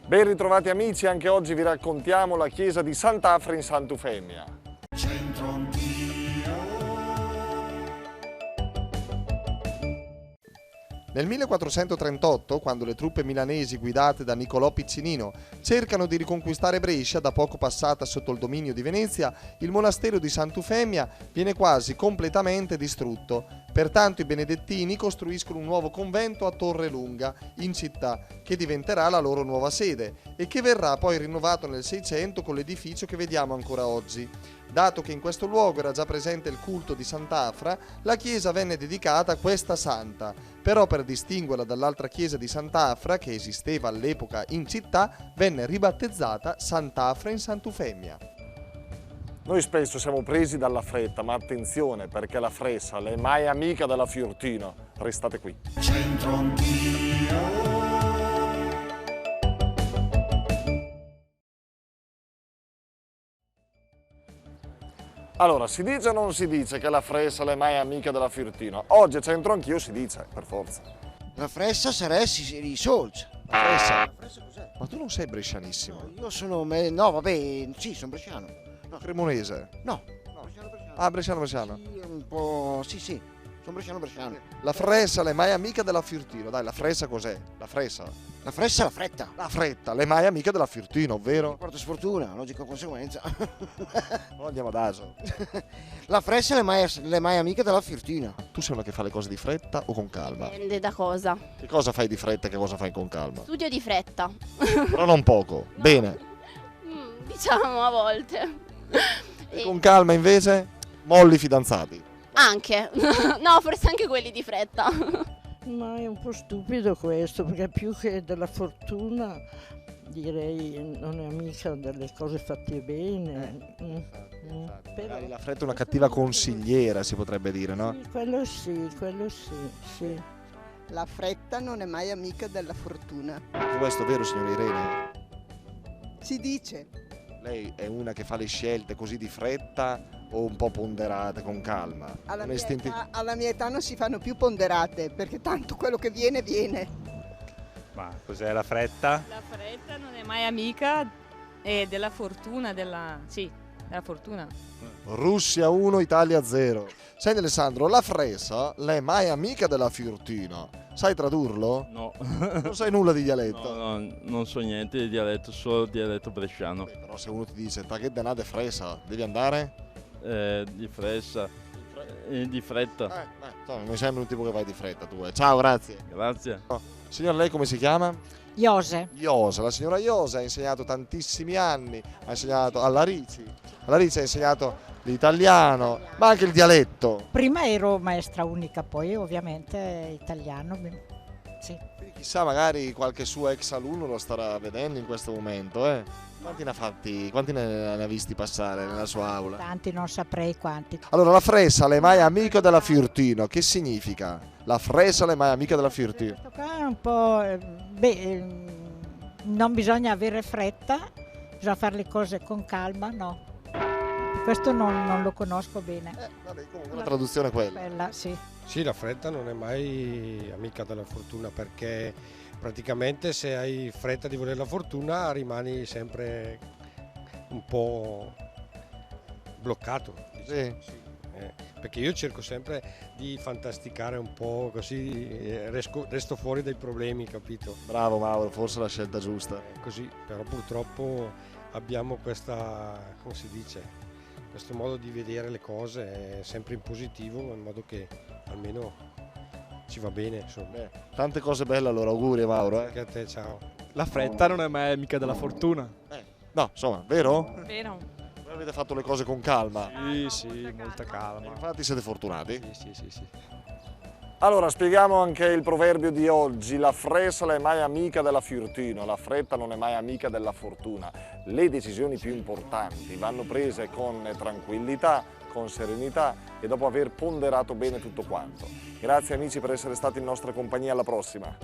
Ben ritrovati amici, anche oggi vi raccontiamo la chiesa di Sant'Afra in Sant'Eufemia. Nel 1438, quando le truppe milanesi guidate da Niccolò Piccinino cercano di riconquistare Brescia, da poco passata sotto il dominio di Venezia, il monastero di Sant'Eufemia viene quasi completamente distrutto. Pertanto i benedettini costruiscono un nuovo convento a Torre Lunga, in città, che diventerà la loro nuova sede e che verrà poi rinnovato nel Seicento con l'edificio che vediamo ancora oggi. Dato che in questo luogo era già presente il culto di Sant'Afra, la chiesa venne dedicata a questa santa. Però per distinguerla dall'altra chiesa di Sant'Afra, che esisteva all'epoca in città, venne ribattezzata Sant'Afra in Sant'Eufemia. Noi spesso siamo presi dalla fretta, ma attenzione perché la fressa non è mai amica della Fiortina. Restate qui. Centro Anch'io. Allora, si dice o non si dice che la fressa non è mai amica della Fiortina? Oggi a Centro Anch'io si dice, per forza. La fressa sarà i solci. La fressa? La fressa cos'è? Ma tu non sei brescianissimo? No, io sono... No, vabbè, sì, sono bresciano. No. Cremonese? No. Bresciano. Ah, bresciano. Sì, un po'... Sì, sono bresciano. La fressa non è mai amica della Fiortina. Dai, la fressa cos'è? La fressa? La fressa è la fretta. La fretta, non è mai amica della Fiortina, ovvero? Porta sfortuna, logica conseguenza. Non andiamo ad aso. La fressa non è mai amica della Fiortina. Tu sei una che fa le cose di fretta o con calma? Dipende da cosa. Che cosa fai di fretta e che cosa fai con calma? Studio di fretta. Però non poco. No. Bene. Diciamo a volte. E con calma invece? Molli fidanzati. Anche. No, forse anche quelli di fretta. Ma è un po' stupido questo, perché più che della fortuna direi non è amica delle cose fatte bene. Però... Magari la fretta è una cattiva consigliera, si potrebbe dire, no? Sì, quello sì. La fretta non è mai amica della fortuna. Questo è vero, signora Irene? Si dice. Lei è una che fa le scelte così di fretta o un po' ponderate, con calma? Alla mia età non si fanno più ponderate, perché tanto quello che viene, viene. Ma cos'è la fretta? La fretta non è mai amica della fortuna, della fortuna. Russia 1, Italia 0. Senti Alessandro, la fressa non è mai amica della Fiortina. Sai tradurlo? No. Non sai nulla di dialetto? No, non so niente di dialetto, solo dialetto bresciano. Però se uno ti dice ta che denade fressa, devi andare? Di fressa. Di fretta. Mi sembra un tipo che vai di fretta tu. Ciao, grazie. Grazie. Signor, lei come si chiama? Iose. Iosa, la signora Iosa ha insegnato tantissimi anni, ha insegnato alla Ricci ha insegnato l'italiano, ma anche il dialetto. Prima ero maestra unica, poi ovviamente italiano. Sì. Quindi chissà, magari qualche suo ex alunno lo starà vedendo in questo momento, eh? Quanti ne ha visti passare nella sua aula? Tanti, non saprei quanti. Allora, la fressa non è mai amica della Fiortina, che significa? La fressa non è mai amica della Fiortina. Questo qua è un po'... non bisogna avere fretta, bisogna fare le cose con calma, no. Questo non lo conosco bene. Vabbè, comunque la traduzione è quella. Sì. Sì, la fretta non è mai amica della fortuna, perché praticamente se hai fretta di volere la fortuna rimani sempre un po' bloccato. Diciamo. Sì. Perché io cerco sempre di fantasticare un po', così resto fuori dai problemi, capito? Bravo Mauro, forse è la scelta giusta. Così, però purtroppo abbiamo questa, come si dice, questo modo di vedere le cose sempre in positivo, in modo che almeno ci va bene, insomma. Tante cose belle, allora auguri Mauro. Anche a te, ciao. La fretta non è mai amica della fortuna. No, insomma, vero? Vero. Voi avete fatto le cose con calma. Sì, molta calma. Infatti siete fortunati. Sì. Allora, spieghiamo anche il proverbio di oggi. La fressa non è mai amica della Fiortina, la fretta non è mai amica della fortuna. Le decisioni più importanti vanno prese con tranquillità, con serenità e dopo aver ponderato bene tutto quanto. Grazie amici per essere stati in nostra compagnia, alla prossima.